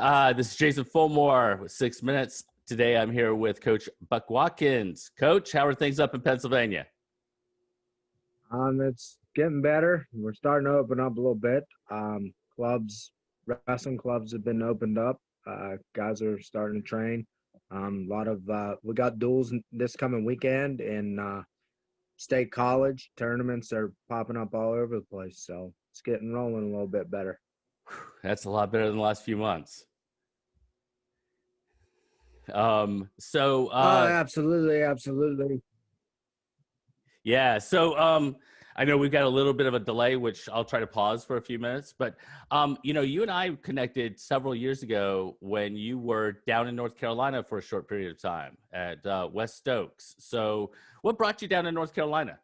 This is Jason Fulmore with 6 Minutes. Today I'm here with Coach Buck Watkins. Coach, how are things up in Pennsylvania? It's getting better. We're starting to open up a little bit. Wrestling clubs have been opened up. Guys are starting to train. We got duels this coming weekend, and state college tournaments are popping up all over the place. So it's getting rolling a little bit better. That's a lot better than the last few months. Absolutely. Yeah. So I know we've got a little bit of a delay, which I'll try to pause for a few minutes. But, you and I connected several years ago when you were down in North Carolina for a short period of time at West Stokes. So what brought you down to North Carolina?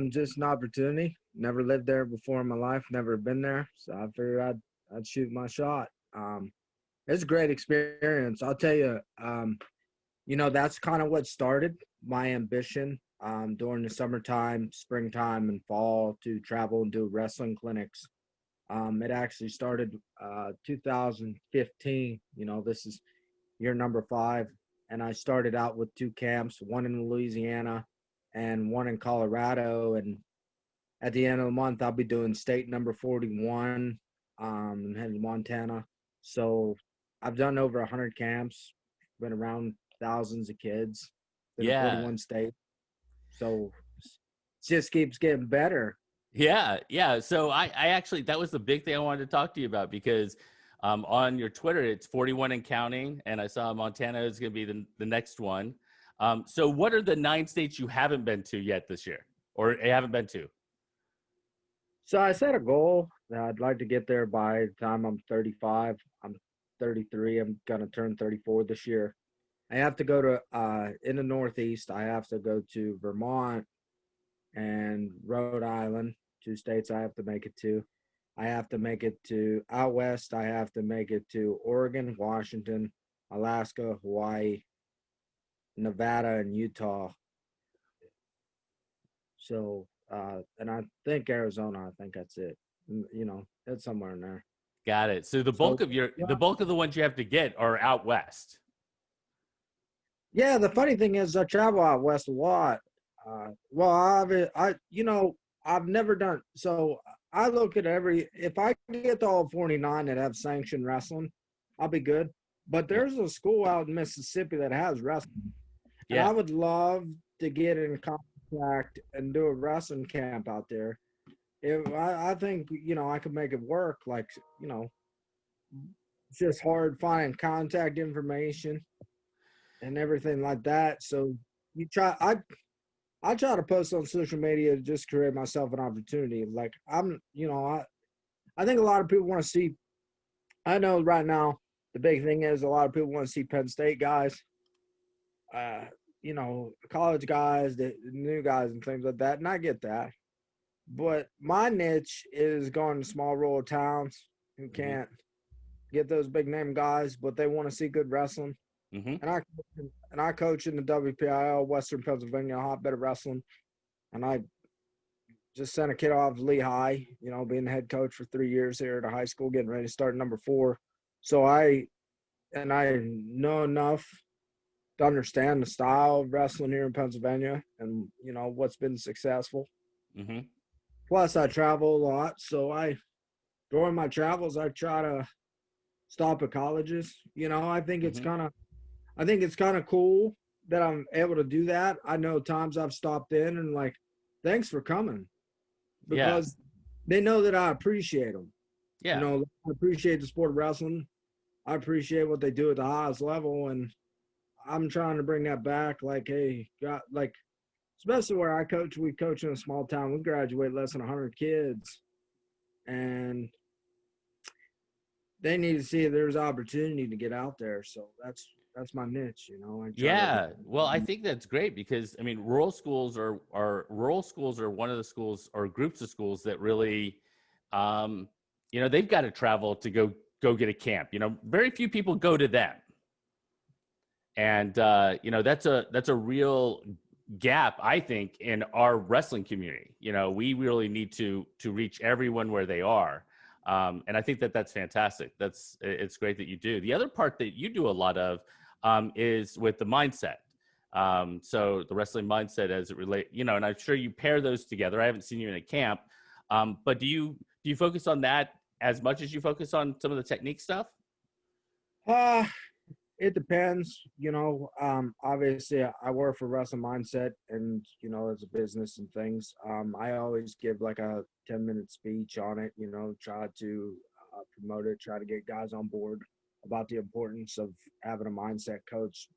Just an opportunity. Never lived there before in my life. Never been there. So I figured I'd shoot my shot. It's a great experience. I'll tell you, that's kind of what started my ambition during the summertime, springtime, and fall to travel and do wrestling clinics. It actually started 2015. This is year number 5. And I started out with 2 camps, one in Louisiana and one in Colorado. And at the end of the month, I'll be doing state number 41 in Montana. So I've done over 100 camps, been around thousands of kids, been in 41 states. So it just keeps getting better. Yeah. So I actually, that was the big thing I wanted to talk to you about because on your Twitter, it's 41 and counting. And I saw Montana is going to be the next one. So what are the 9 states you haven't been to yet this year or haven't been to? So I set a goal that I'd like to get there by the time I'm 35. I'm 33. I'm going to turn 34 this year. I have to go to, in the Northeast, I have to go to Vermont and Rhode Island, 2 states I have to make it to. I have to make it to out west. I have to make it to Oregon, Washington, Alaska, Hawaii, Nevada, and Utah. So, and I think Arizona, I think that's it. It's somewhere in there. Got it. So the bulk of the ones you have to get are out west. Yeah, the funny thing is I travel out west a lot. I've never done, so I look at if I get to all 49 that have sanctioned wrestling, I'll be good. But there's a school out in Mississippi that has wrestling. Yeah. And I would love to get in contact and do a wrestling camp out there. I think, I could make it work. It's just hard finding contact information and everything like that. So I try to post on social media to just create myself an opportunity. I think a lot of people want to see, I know right now the big thing is a lot of people want to see Penn State guys, college guys, the new guys and things like that. And I get that. But my niche is going to small rural towns who can't get those big name guys, but they want to see good wrestling. Mm-hmm. And I coach in the WPIL, Western Pennsylvania, hotbed of wrestling. And I just sent a kid off Lehigh, being the head coach for 3 years here at a high school, getting ready to start number 4. So I know enough to understand the style of wrestling here in Pennsylvania and, what's been successful. Mm-hmm. Plus, I travel a lot. So during my travels, I try to stop at colleges. I think it's kind of cool that I'm able to do that. I know times I've stopped in and thanks for coming, because they know that I appreciate them. Yeah. I appreciate the sport of wrestling. I appreciate what they do at the highest level. And I'm trying to bring that back. Especially where I coach, we coach in a small town. We graduate less than 100 kids, and they need to see if there's opportunity to get out there. So that's my niche, Well, I think that's great because rural schools are one of the schools or groups of schools that really, they've got to travel to go get a camp. Very few people go to them, and that's a real gap, I think, in our wrestling community. We really need to reach everyone where they are. And I think that that's fantastic. It's great that you do. The other part that you do a lot of is with the mindset. So the wrestling mindset as it relate, and I'm sure you pair those together. I haven't seen you in a camp, but do you focus on that as much as you focus on some of the technique stuff? Uh, it depends. Obviously, I work for Wrestling Mindset, and it's a business and things. I always give like a 10-minute speech on it. Try to promote it, try to get guys on board about the importance of having a mindset coach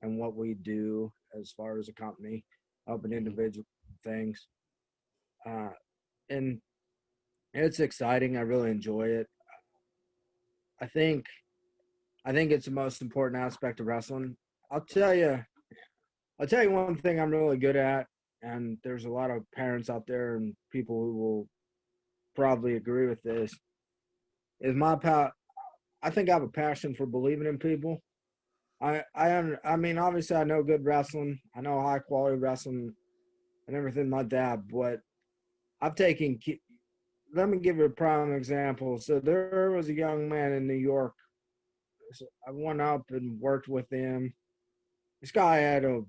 and what we do as far as a company, helping Mhm. individual things. Uh, and it's exciting. I really enjoy it. I think I think it's the most important aspect of wrestling. I'll tell you, I'll tell you one thing I'm really good at, and there's a lot of parents out there and people who will probably agree with this. Is my I think I have a passion for believing in people. I mean, obviously, I know good wrestling. I know high quality wrestling and everything like that. But I've taken. Let me give you a prime example. So there was a young man in New York. So I went up and worked with him. This guy had an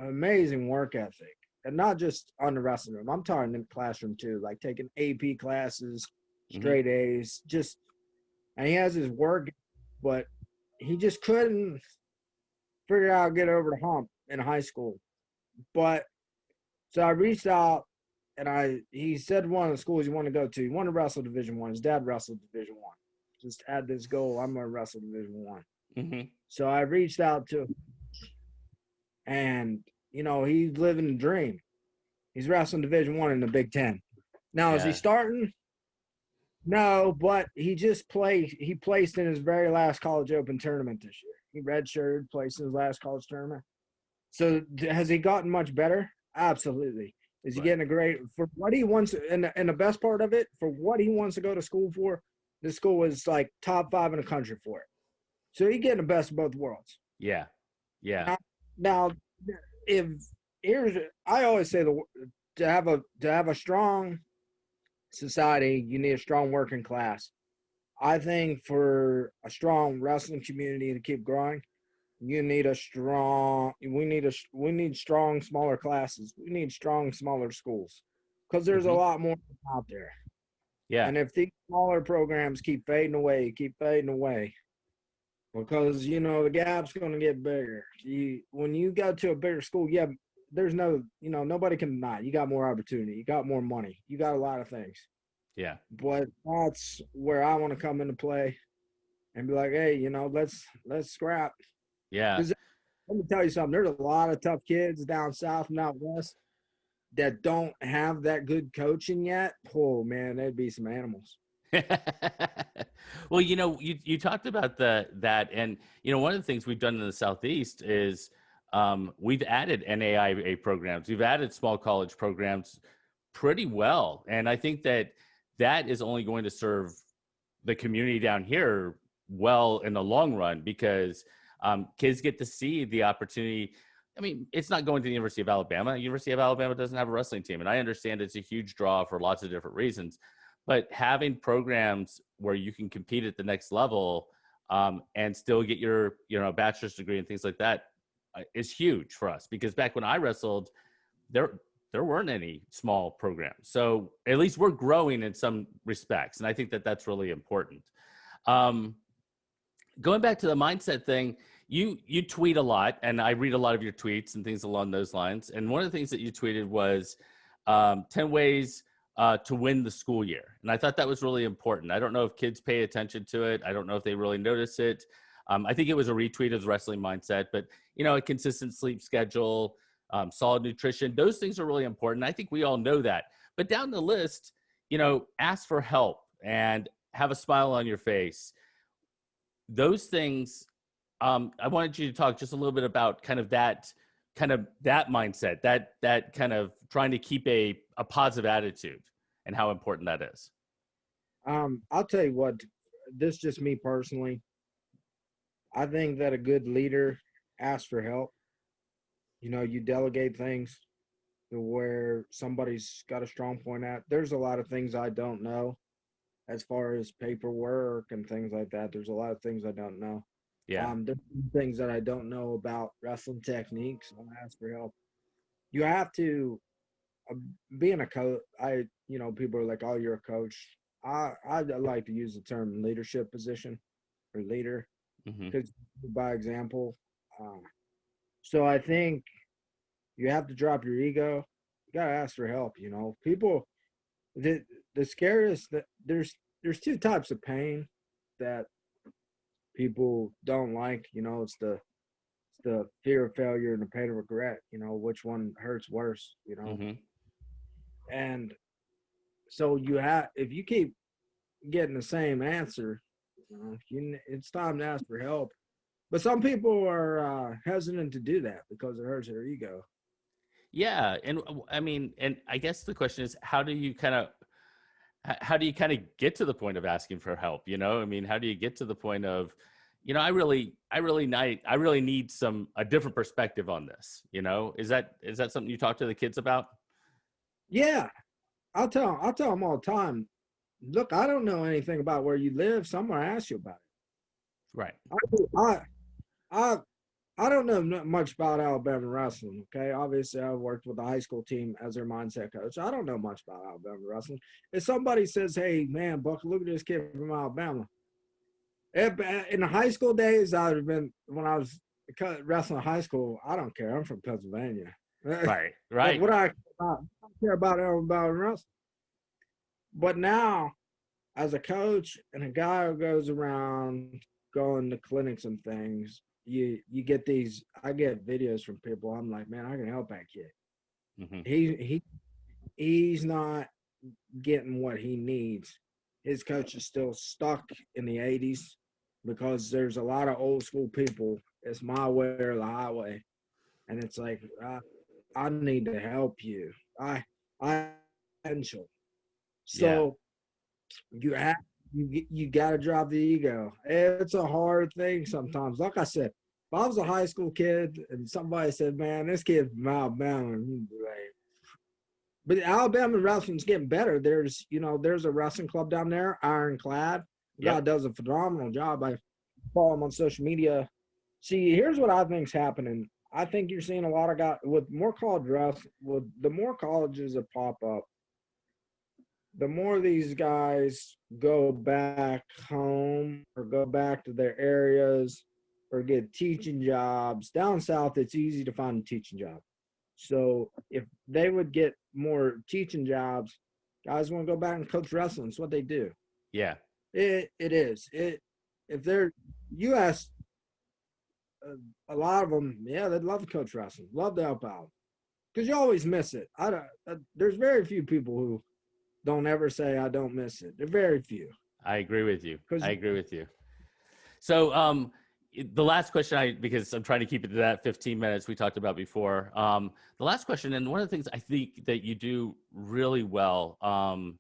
amazing work ethic, and not just on the wrestling room. I'm talking in the classroom too, like taking AP classes, Hmm. straight A's. And he has his work, but he just couldn't figure out how to get over the hump in high school. But so I reached out, and he said one of the schools he wanted to go to. He wanted to wrestle Division 1. His dad wrestled Division 1. Just had this goal: I'm going to wrestle Division 1. Hmm. So I reached out to him, and he's living the dream. He's wrestling Division 1 in the Big Ten. Now, is he Yeah. starting? No, but he placed in his very last college open tournament this year. He redshirted, placed in his last college tournament. So has he gotten much better? Absolutely. Is he Right. getting a great for what he wants? And the best part of it, for what he wants to go to school for, this school is like top 5 in the country for it. So he's getting the best of both worlds. Yeah. Yeah. Now, now, if here's I always say to have a strong society, you need a strong working class. I think for a strong wrestling community to keep growing, we need strong smaller classes. We need strong smaller schools because there's a Hmm. lot more out there. Yeah. And if these smaller programs keep fading away, because the gap's going to get bigger. When you go to a bigger school, yeah, there's nobody can deny you got more opportunity, you got more money, you got a lot of things. Yeah. But that's where I want to come into play and be like, hey, let's scrap. Yeah. Because let me tell you something. There's a lot of tough kids down south and out west that don't have that good coaching yet. Oh man, they'd be some animals. Well, you talked about that, and one of the things we've done in the Southeast is we've added NAIA programs, we've added small college programs pretty well, and I think that is only going to serve the community down here well in the long run because kids get to see the opportunity. I mean, it's not going to the University of Alabama. University of Alabama doesn't have a wrestling team, and I understand it's a huge draw for lots of different reasons. But having programs where you can compete at the next level and still get your bachelor's degree and things like that is huge for us. Because back when I wrestled, there weren't any small programs, so at least we're growing in some respects, and I think that's really important. Um, Going back to the mindset thing, you tweet a lot, and I read a lot of your tweets and things along those lines. And one of the things that you tweeted was 10 ways to win the school year, and I thought that was really important. I don't know if kids pay attention to it. I don't know if they really notice it. I think it was a retweet of the wrestling mindset, but a consistent sleep schedule, solid nutrition, those things are really important. I think we all know that. But down the list, ask for help and have a smile on your face. Those things, I wanted you to talk just a little bit about kind of that mindset, that kind of trying to keep a positive attitude and how important that is. I'll tell you what, this is just me personally. I think that a good leader asks for help. You delegate things to where somebody's got a strong point at. There's a lot of things I don't know. as far as paperwork and things like that. There's a lot of things I don't know. Yeah. There's things that I don't know about wrestling techniques. I ask for help. You have to uh, being a coach. People are like, "Oh, you're a coach." I like to use the term leadership position or leader Hmm. because by example. Uh, so I think you have to drop your ego. You gotta ask for help. People. The scariest that there's two types of pain that people don't like. It's the fear of failure and the pain of regret. Which one hurts worse. Hmm. And so if you keep getting the same answer, it's time to ask for help. But some people are hesitant to do that because it hurts their ego. Yeah, and I mean, and I guess the question is, how do you kind of get to the point of asking for help? I mean, how do you get to the point of, I really need a different perspective on this. Is that something you talk to the kids about? Yeah, I'll tell them all the time. Look, I don't know anything about where you live, so I'm gonna ask you about Right. it. I I don't know much about Alabama wrestling. Okay, obviously I worked with the high school team as their mindset coach. I don't know much about Alabama wrestling. If somebody says, "Hey, man, Buck, look at this kid from Alabama," in the high school days, I would have been when I was wrestling high school. I don't care. I'm from Pennsylvania. Right. Like Right. what I care about Alabama wrestling. But now, as a coach and a guy who goes around going to clinics and things, you get these. I get videos from people. I'm like, man, I can help that kid. Hmm. He's not getting what he needs. His coach is still stuck in the '80s because there's a lot of old school people. It's my way or the highway, and it's like I need to help you. I potential. Yeah. So you have you got to drop the ego. It's a hard thing sometimes. Like I said, if I was a high school kid and somebody said, "Man, this kid from Alabama," you'd be like, but Alabama wrestling's getting better. There's a wrestling club down there, Ironclad. The guy Yep. does a phenomenal job. I follow him on social media. See, here's what I think's happening. I think you're seeing a lot of guys with more college wrestling. With the more colleges that pop up, the more these guys go back home or go back to their areas or get teaching jobs. Down south, it's easy to find a teaching job. So if they would get more teaching jobs, guys want to go back and coach wrestling. It's what they do. Yeah. It is. If they're you ask a lot of them, yeah, they'd love to coach wrestling, love to help out because you always miss it. I don't. There's very few people who don't ever say I don't miss it. They're very few I agree with you. because I agree with you. So, the last question, because I'm trying to keep it to that 15 minutes we talked about before. The last question, and one of the things I think that you do really well on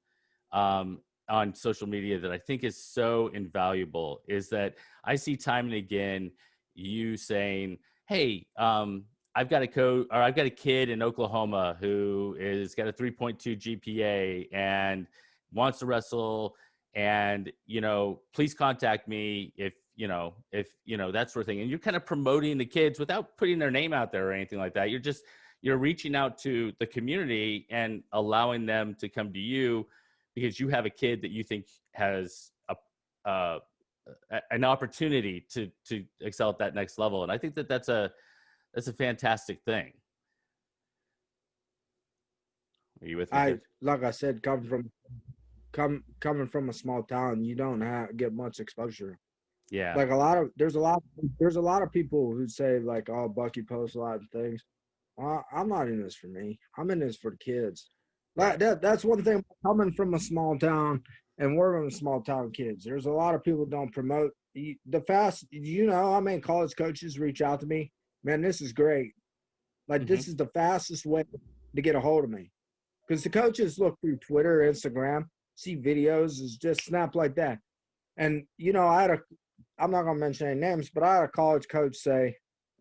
social media that I think is so invaluable is that I see time and again you saying, "Hey, I've got a kid in Oklahoma who is got a 3.2 GPA and wants to wrestle, and please contact me if that sort of thing." And you're kind of promoting the kids without putting their name out there or anything like that. You're reaching out to the community and allowing them to come to you because you have a kid that you think has uh, an opportunity to excel at that next level. And I think that that's a fantastic thing. Are you with me, I Coach? like I said, coming from a small town, you don't get much exposure. Yeah. Like there's a lot of people who say like, "Oh, Bucky posts a lot of things." I'm not in this for me. I'm in this for the kids. Right. That's one thing coming from a small town and we're in small town kids. There's a lot of people don't promote the fast. I mean, college coaches reach out to me. Man, this is great. Like Hmm. this is the fastest way to get a hold of me because the coaches look through Twitter, Instagram, see videos, is just snap like that. And I'm not gonna mention any names, but I had a college coach say,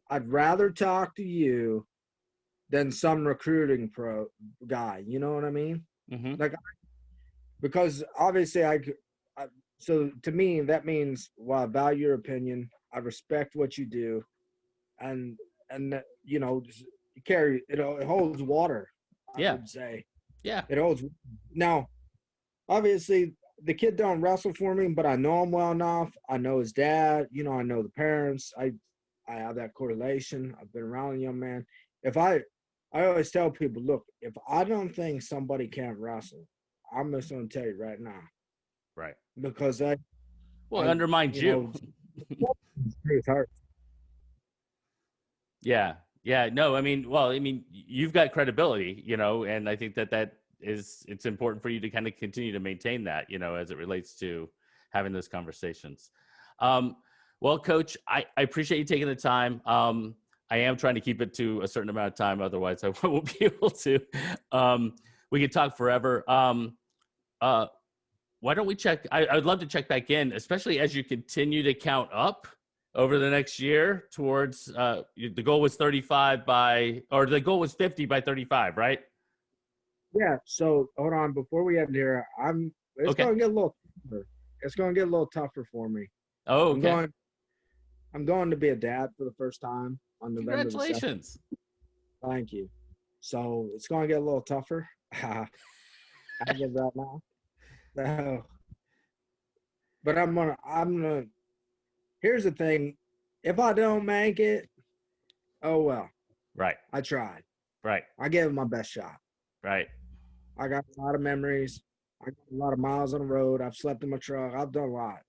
"I'd rather talk to you than some recruiting pro guy." You know what I mean? Hmm. Like because obviously so to me, that means, well, I value your opinion. I respect what you do, and you know, you carry it. It holds water. I Yeah. would say Yeah. it holds. Now, obviously, the kid don't wrestle for me, but I know him well enough. I know his dad. You know, I know the parents. I have that correlation. I've been around a young man. If I always tell people, look, if I don't think somebody can't wrestle, I'm just gonna tell you right now Right. because Well, it undermines you you. know, truth hurts. Yeah. Yeah. No, I mean, well, I mean, you've got credibility, you know, and I think that it's important for you to kind of continue to maintain that, you know, as it relates to having those conversations. Um, well, Coach, I appreciate you taking the time. I am trying to keep it to a certain amount of time. Otherwise, I won't be able to. We could talk forever. Uh, why don't we check? I would love to check back in, especially as you continue to count up over the next year towards the goal was 35 by, or the goal was 50 by 35, right? Yeah. So hold on, before we end here, it's Okay. gonna get a little tougher. It's gonna get a little tougher for me. Oh, I'm okay. going I'm going to be a dad for the first time on November the 7th. Congratulations. Thank you. So it's gonna get a little tougher. I give that now. So, but I'm gonna here's the thing. If I don't make it, oh well. Right. I tried. Right. I gave it my best shot. Right. I got a lot of memories. I got a lot of miles on the road. I've slept in my truck. I've done a lot.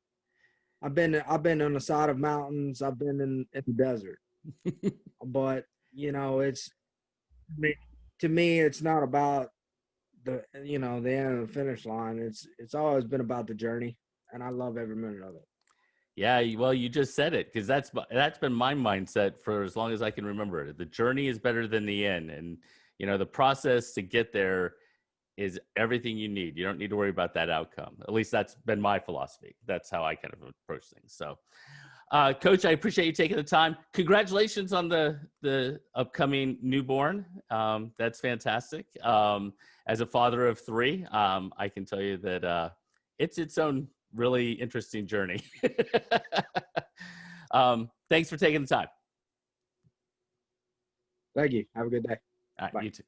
I've been on the side of mountains. I've been in the desert. But you know, I mean, to me, it's not about the end of the finish line. It's always been about the journey, and I love every minute of it. Yeah, well, you just said it because that's been my mindset for as long as I can remember it. The journey is better than the end, and you know the process to get there is everything you need. You don't need to worry about that outcome. At least that's been my philosophy. That's how I kind of approach things. So, Coach, I appreciate you taking the time. Congratulations on the upcoming newborn. That's fantastic. As a father of three, I can tell you that it's its own really interesting journey. Thanks for taking the time. Thank you. Have a good day. All right, Bye. you too.